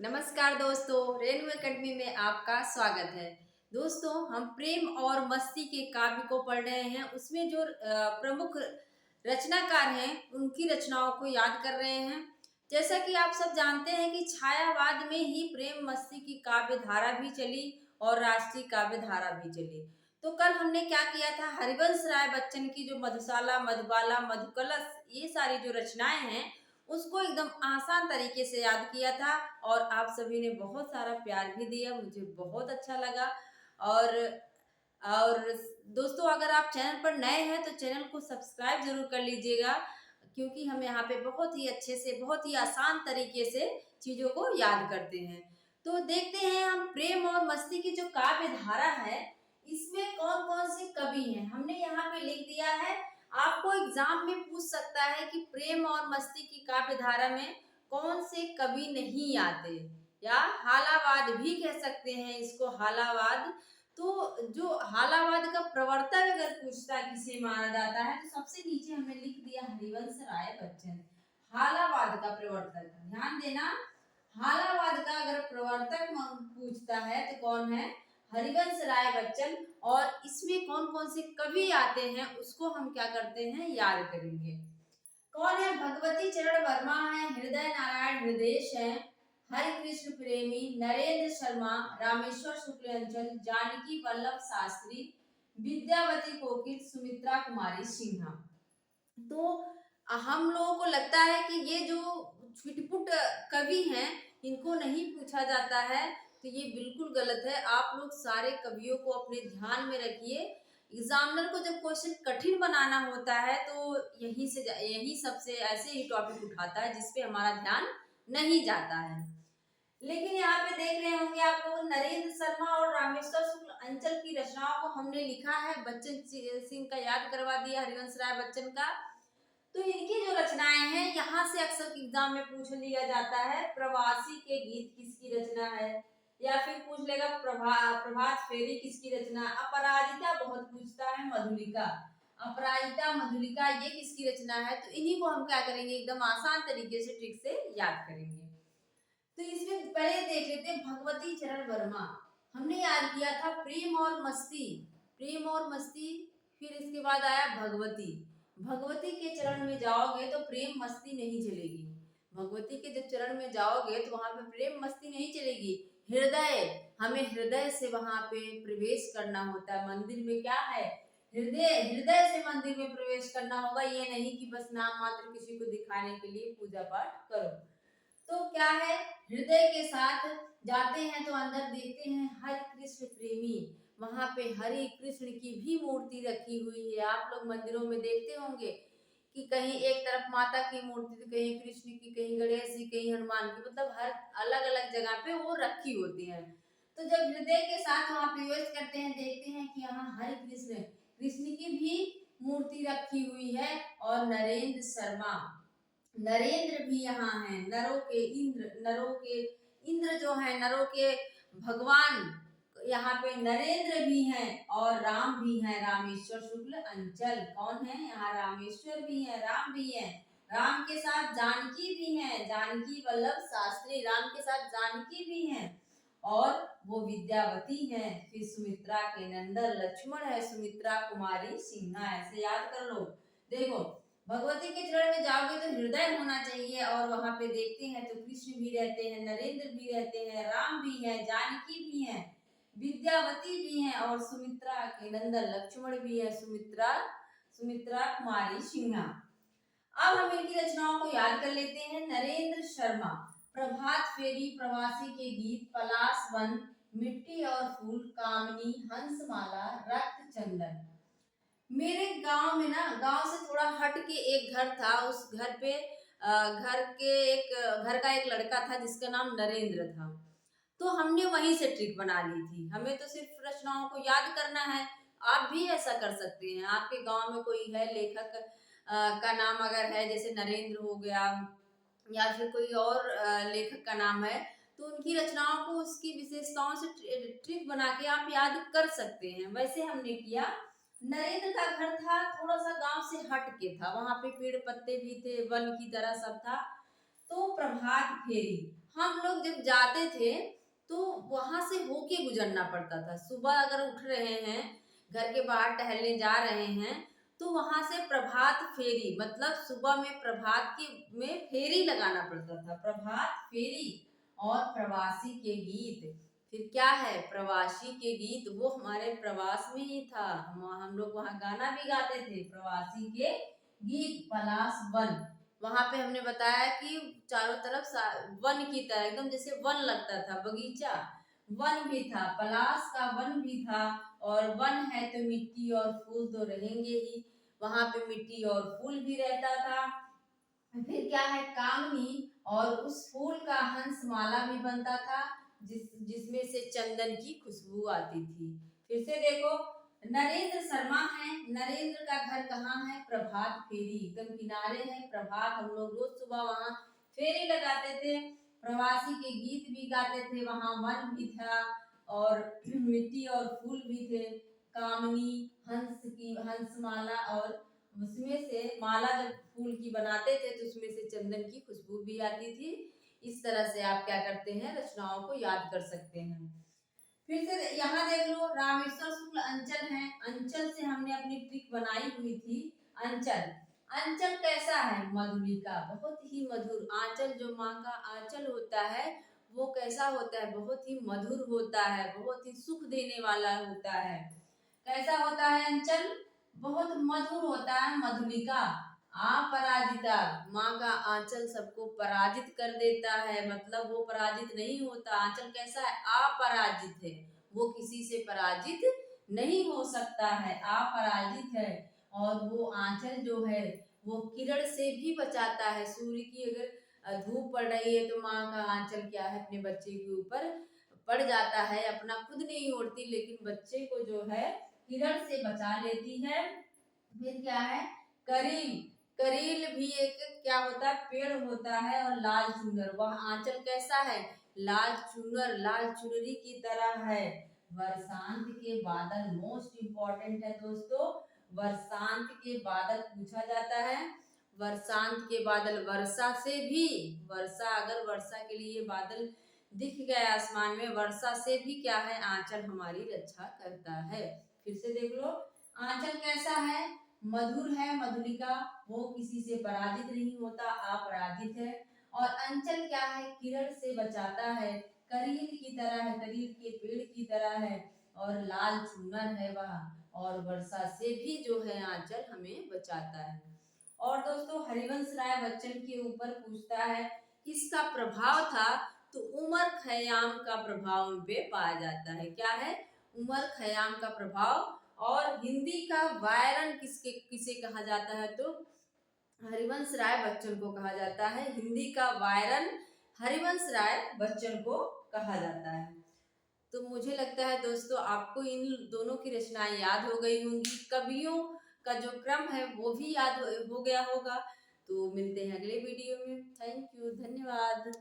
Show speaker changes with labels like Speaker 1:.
Speaker 1: नमस्कार दोस्तों, रेनू एकेडमी में आपका स्वागत है। दोस्तों, हम प्रेम और मस्ती के काव्य को पढ़ रहे हैं। उसमें जो प्रमुख रचनाकार हैं उनकी रचनाओं को याद कर रहे हैं। जैसा कि आप सब जानते हैं कि छायावाद में ही प्रेम मस्ती की काव्य धारा भी चली और राष्ट्रीय काव्य धारा भी चली। तो कल हमने क्या किया था, हरिवंश राय बच्चन की जो मधुशाला, मधुबाला, मधुकलश, ये सारी जो रचनाएं हैं उसको एकदम आसान तरीके से याद किया था और आप सभी ने बहुत सारा प्यार भी दिया, मुझे बहुत अच्छा लगा। और और दोस्तों, अगर आप चैनल पर नए हैं तो चैनल को सब्सक्राइब जरूर कर लीजिएगा, क्योंकि हम यहाँ पे बहुत ही अच्छे से, बहुत ही आसान तरीके से चीजों को याद करते हैं। तो देखते हैं हम प्रेम और मस्ती की जो काव्य धारा है इसमें कौन कौन से कवि हैं। हमने यहाँ पे लिख दिया है। आपको एग्जाम में पूछ सकता है कि प्रेम और मस्ती की काव्य धारा में कौन से कवि नहीं आते, या हालावाद भी कह सकते हैं इसको, हालावाद। तो जो हालावाद का प्रवर्तक अगर पूछता है किसे माना जाता है तो सबसे नीचे हमने लिख दिया हरिवंश राय बच्चन। हालावाद का प्रवर्तक, ध्यान देना, हालावाद का अगर प्रवर्तक पूछता है तो कौन है, हरिवंश राय बच्चन। और इसमें कौन कौन से कवि आते हैं उसको हम क्या करते हैं, याद करेंगे। कौन है, भगवती चरण वर्मा है, हृदय नारायण हृदयेश है, हरि कृष्ण प्रेमी, नरेंद्र शर्मा, रामेश्वर शुक्ल अंचल, जानकी वल्लभ शास्त्री, विद्यावती कोकिल, सुमित्रा कुमारी सिन्हा। तो हम लोगों को लगता है कि ये जो छुटपुट कवि हैं इनको नहीं पूछा जाता है, तो ये बिल्कुल गलत है। आप लोग सारे कवियों को अपने ध्यान में रखिए। एग्जामिनर को जब क्वेश्चन कठिन बनाना होता है तो यही सबसे ऐसे ही टॉपिक उठाता है जिसपे हमारा ध्यान नहीं जाता है। लेकिन यहाँ पे देख रहे होंगे आप लोग, नरेंद्र शर्मा और रामेश्वर शुक्ल अंचल की रचनाओं को हमने लिखा है, बच्चन सिंह का याद करवा दिया, हरिवंश राय बच्चन का। तो इनकी जो रचनाएं हैं यहाँ से अक्सर एग्जाम में पूछ लिया जाता है, प्रवासी के गीत किसकी रचना है, या फिर पूछ लेगा प्रभात फेरी किसकी रचना। अपराजिता बहुत पूछता है, मधुलिका, अपराजिता मधुलिका ये किसकी रचना है। तो इन्हीं को हम क्या करेंगे, एकदम आसान तरीके से ट्रिक से याद करेंगे। तो इसमें पहले देख लेते हैं भगवती चरण वर्मा। हमने याद किया था प्रेम और मस्ती, प्रेम और मस्ती, फिर इसके बाद आया भगवती। भगवती के चरण में जाओगे तो प्रेम मस्ती नहीं चलेगी। भगवती के जब चरण में जाओगे तो वहां पे प्रेम मस्ती नहीं चलेगी। हृदय, हमें हृदय से वहां पे प्रवेश करना होता है। मंदिर में क्या है, हृदय, हृदय से मंदिर में प्रवेश करना होगा। ये नहीं कि बस नाम मात्र किसी को दिखाने के लिए पूजा पाठ करो। तो क्या है, हृदय के साथ जाते हैं तो अंदर देखते हैं हरि कृष्ण प्रेमी, वहां पे हरि कृष्ण की भी मूर्ति रखी हुई है। आप लोग मंदिरों में देखते होंगे कि कहीं एक तरफ माता की मूर्ति, तो कहीं कृष्ण की, कहीं गणेश जी, कहीं हनुमान की, मतलब हर अलग अलग जगह पे वो रखी होती है। तो जब हृदय के साथ वहां प्रवेश करते हैं देखते हैं कि यहाँ हरि कृष्ण, कृष्ण की भी मूर्ति रखी हुई है। और नरेंद्र शर्मा, नरेंद्र भी यहाँ है, नरों के इंद्र, नरों के इंद्र जो है, नरों के भगवान, यहाँ पे नरेंद्र भी हैं। और राम भी हैं, रामेश्वर शुक्ल अंचल, कौन है यहाँ, रामेश्वर भी है, राम भी है। राम के साथ जानकी भी है, जानकी वल्लभ शास्त्री, राम के साथ जानकी भी है। और वो विद्यावती है। फिर सुमित्रा के नंदन लक्ष्मण है, सुमित्रा कुमारी सिन्हा, ऐसे याद कर लो। देखो, भगवती के चरण में जाओगे तो हृदय होना चाहिए, और वहां पे देखते हैं तो कृष्ण भी रहते हैं, नरेंद्र भी रहते हैं, राम भी है, जानकी भी है, विद्यावती भी है, और सुमित्रा के नंदन लक्ष्मण भी है, सुमित्रा, सुमित्रा कुमारी सिन्हा। अब हम इनकी रचनाओं को याद कर लेते हैं। नरेंद्र शर्मा, प्रभात फेरी, प्रवासी के गीत, पलाश वन, मिट्टी और फूल, कामनी, हंसमाला, रक्त चंदन। मेरे गांव में ना, गांव से थोड़ा हट के एक घर था, उस घर पे घर का एक लड़का था जिसका नाम नरेंद्र था। तो हमने वहीं से ट्रिक बना ली थी। हमें तो सिर्फ रचनाओं को याद करना है। आप भी ऐसा कर सकते हैं। आपके गांव में कोई है लेखक का नाम अगर है, जैसे नरेंद्र हो गया, या फिर कोई और लेखक का नाम है, तो उनकी रचनाओं को उसकी विशेषताओं से ट्रिक बना के आप याद कर सकते हैं। वैसे हमने किया। नरेंद्र का घर था थोड़ा सा गांव से हट के था, वहां पे पेड़ पत्ते भी थे, वन की तरह सब था। तो प्रभात फेरी, हम लोग जब जाते थे तो वहां से होके गुजरना पड़ता था। सुबह अगर उठ रहे हैं, घर के बाहर टहलने जा रहे हैं, तो वहां से प्रभात फेरी, मतलब सुबह में प्रभात की में फेरी लगाना पड़ता था। प्रभात फेरी और प्रवासी के गीत। फिर क्या है, प्रवासी के गीत, वो हमारे प्रवास में ही था। हम लोग वहाँ गाना भी गाते थे, प्रवासी के गीत। पलाश वन, वहां पे हमने बताया कि चारों तरफ वन की तरह, एकदम जैसे वन लगता था, बगीचा, वन भी था, पलाश का वन भी था। और वन है तो मिट्टी और फूल तो रहेंगे ही, वहां पे मिट्टी और फूल भी रहता था। फिर क्या है, कामनी, और उस फूल का हंस माला भी बनता था, जिसमें से चंदन की खुशबू आती थी। फिर से देखो, नरेंद्र शर्मा है, नरेंद्र का घर कहाँ है, प्रभात फेरी, एकदम किनारे है प्रभात। हम लोग रोज सुबह वहाँ फेरी लगाते थे। प्रवासी के गीत भी गाते थे, वहाँ वन भी था और मिट्टी और फूल भी थे। कामनी, हंसमाला, और उसमें से माला जब फूल की बनाते थे तो उसमें से चंदन की खुशबू भी आती थी। इस तरह से आप क्या करते हैं, रचनाओं को याद कर सकते हैं। फिर से यहाँ देख लो, रामेश्वर शुक्ल अंचल है, अंचल से हमने अपनी ट्रिक बनाई हुई थी। अंचल, अंचल कैसा है, मधुलिका, बहुत ही मधुर। आंचल, जो माँ का आंचल होता है, वो कैसा होता है, बहुत ही मधुर होता है, बहुत ही सुख देने वाला होता है। कैसा होता है अंचल, बहुत मधुर होता है। मधुलिका, अपराजिता, माँ का आंचल सबको पराजित कर देता है, मतलब वो पराजित नहीं होता। आंचल कैसा है, अपराजित है, वो किसी से पराजित नहीं हो सकता है, अपराजित है। और वो आंचल जो है वो किरण से भी बचाता है। सूर्य की अगर धूप पड़ रही है तो माँ का आंचल क्या है, अपने बच्चे के ऊपर पड़ जाता है, अपना खुद नहीं ओढ़ती, लेकिन बच्चे को जो है किरण से बचा लेती है। फिर क्या है, करील, करील भी एक क्या होता है, पेड़ होता है। और लाल चुनर, वह आंचल कैसा है, लाल चुनर, लाल चुनरी की तरह है। वर्षांत के बादल, मोस्ट इंपॉर्टेंट है दोस्तों, वर्षांत के बादल पूछा जाता है। वर्षांत के बादल, वर्षा से भी, वर्षा, अगर वर्षा के लिए बादल दिख गए आसमान में, वर्षा से भी क्या है, आंचल हमारी रक्षा करता है। फिर से देख लो, आंचल कैसा है, मधुर है, मधुलिका, वो किसी से पराजित नहीं होता, अपराजित है। और अंचल क्या है, किरण से बचाता है, करील की तरह है, करील के पेड़ की तरह है। और लाल चुनर है वह, और वर्षा से भी जो है आंचल हमें बचाता है। और दोस्तों, हरिवंश राय बच्चन के ऊपर पूछता है, किसका प्रभाव था, तो उमर खयाम का प्रभाव उन पे पाया जाता है। क्या है, उमर खयाम का प्रभाव। और हिंदी का वायरन किसे कहा जाता है, तो हरिवंश राय बच्चन को कहा जाता है। हिंदी का वायरन हरिवंश राय बच्चन को कहा जाता है। तो मुझे लगता है दोस्तों, आपको इन दोनों की रचनाएं याद हो गई होंगी, कवियों का जो क्रम है वो भी याद हो गया होगा। तो मिलते हैं अगले वीडियो में। थैंक यू, धन्यवाद।